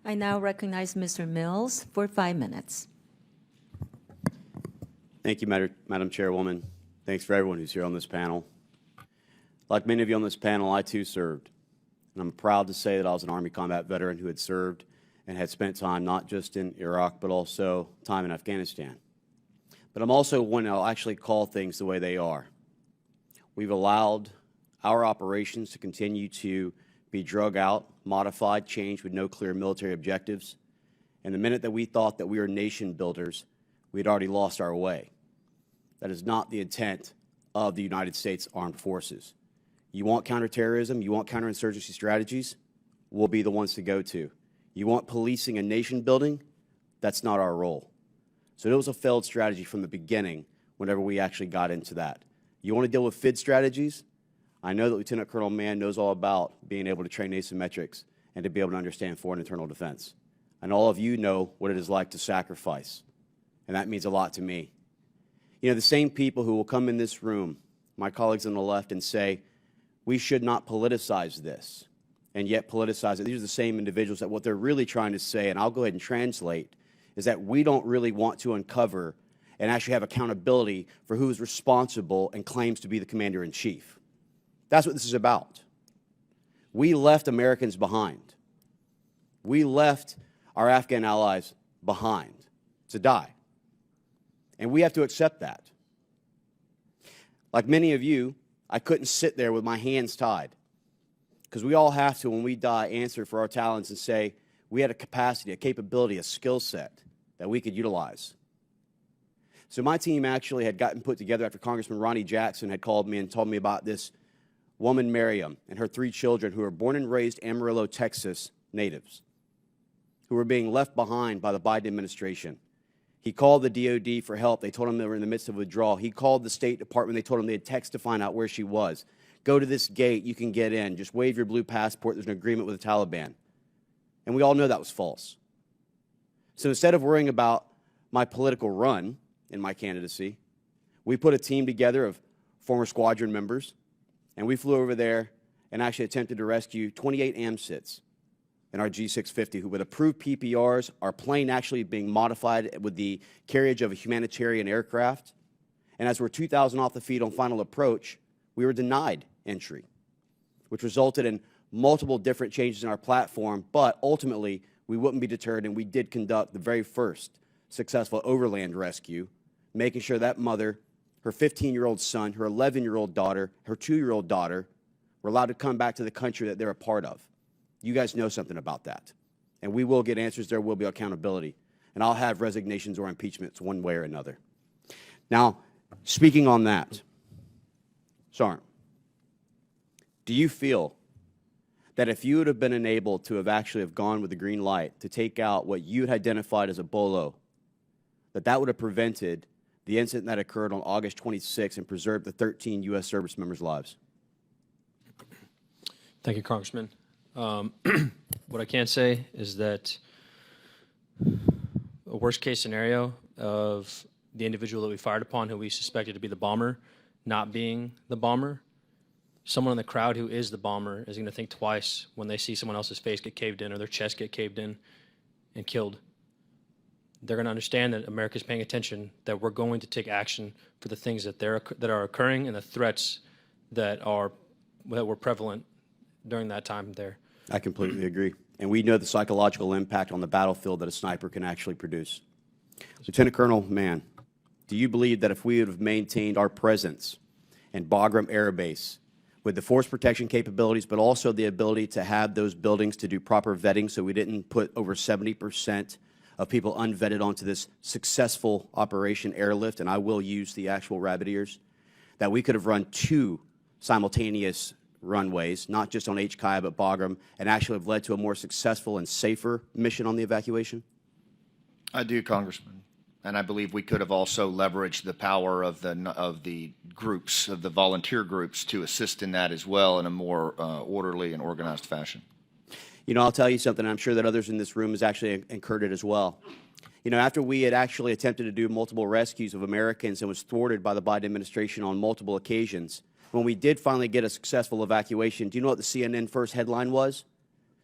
I now recognize Mr. Mills for 5 minutes. Thank you, Madam Chairwoman. Thanks for everyone who's here on this panel. Like many of you on this panel, I too served. And I'm proud to say that I was an Army combat veteran who had served and had spent time not just in Iraq, but also time in Afghanistan. But I'm also one that'll actually call things the way they are. We've allowed our operations to continue to be drug out, modified, changed with no clear military objectives. And the minute that we thought that we were nation builders, we had already lost our way. That is not the intent of the United States Armed Forces. You want counterterrorism, you want counterinsurgency strategies, we'll be the ones to go to. You want policing and nation building, that's not our role. So it was a failed strategy from the beginning whenever we actually got into that. You want to deal with FID strategies? I know that Lieutenant Colonel Mann knows all about being able to train asymmetrics and to be able to understand foreign internal defense. And all of you know what it is like to sacrifice. And that means a lot to me. You know, the same people who will come in this room, my colleagues on the left, and say, we should not politicize this, and yet politicize it. These are the same individuals that what they're really trying to say, and I'll go ahead and translate, is that we don't really want to uncover and actually have accountability for who is responsible and claims to be the commander-in-chief. That's what this is about. We left Americans behind. We left our Afghan allies behind to die. And we have to accept that. Like many of you, I couldn't sit there with my hands tied, because we all have to, when we die, answer for our talents and say we had a capacity, a capability, a skill set that we could utilize. So my team actually had gotten put together after Congressman Ronnie Jackson had called me and told me about this woman, Miriam, and her 3 children who were born and raised Amarillo, Texas natives, who were being left behind by the Biden administration. He called the DOD for help. They told him they were in the midst of withdrawal. He called the State Department. They told him they had text to find out where she was. Go to this gate. You can get in. Just wave your blue passport. There's an agreement with the Taliban. And we all know that was false. So instead of worrying about my political run in my candidacy, we put a team together of former squadron members, and we flew over there and actually attempted to rescue 28 AMSITs in our G650 who with approved PPRs, our plane actually being modified with the carriage of a humanitarian aircraft. And as we're 2,000 off the feet on final approach, we were denied entry, which resulted in multiple different changes in our platform, but ultimately we wouldn't be deterred, and we did conduct the very first successful overland rescue, making sure that mother, her 15-year-old son, her 11-year-old daughter, her 2-year-old daughter were allowed to come back to the country that they're a part of. You guys know something about that. And we will get answers. There will be accountability. And I'll have resignations or impeachments one way or another. Now, speaking on that, Sergeant, do you feel that if you would have been enabled to have actually have gone with the green light to take out what you had identified as a bolo, that that would have prevented the incident that occurred on August 26 and preserved the 13 U.S. service members' lives? Thank you, Congressman. What I can say is that a worst-case scenario of the individual that we fired upon, who we suspected to be the bomber, not being the bomber, someone in the crowd who is the bomber is going to think twice when they see someone else's face get caved in or their chest get caved in and killed. They're going to understand that America's paying attention, that we're going to take action for the things that are occurring and the threats that were prevalent during that time there. I completely agree. And we know the psychological impact on the battlefield that a sniper can actually produce. Lieutenant Colonel Mann, do you believe that if we would have maintained our presence in Bagram Air Base with the force protection capabilities, but also the ability to have those buildings to do proper vetting so we didn't put over 70% of people unvetted onto this successful Operation Airlift, and I will use the actual rabbit ears, that we could have run 2 simultaneous runways, not just on HKIA but Bagram, and actually have led to a more successful and safer mission on the evacuation? I do, Congressman. And I believe we could have also leveraged the power of the groups, of the volunteer groups, to assist in that as well in a more orderly and organized fashion. You know, I'll tell you something. I'm sure that others in this room has actually incurred it as well. You know, after we had actually attempted to do multiple rescues of Americans and was thwarted by the Biden administration on multiple occasions, when we did finally get a successful evacuation, do you know what the CNN first headline was?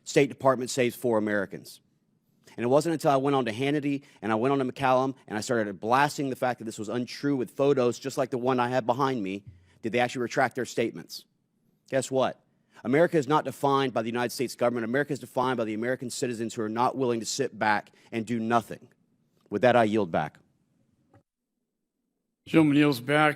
State Department saves 4 Americans. And it wasn't until I went on to Hannity and I went on to McCallum and I started blasting the fact that this was untrue with photos just like the one I have behind me, did they actually retract their statements. Guess what? America is not defined by the United States government. America is defined by the American citizens who are not willing to sit back and do nothing. With that, I yield back. Gentleman yields back.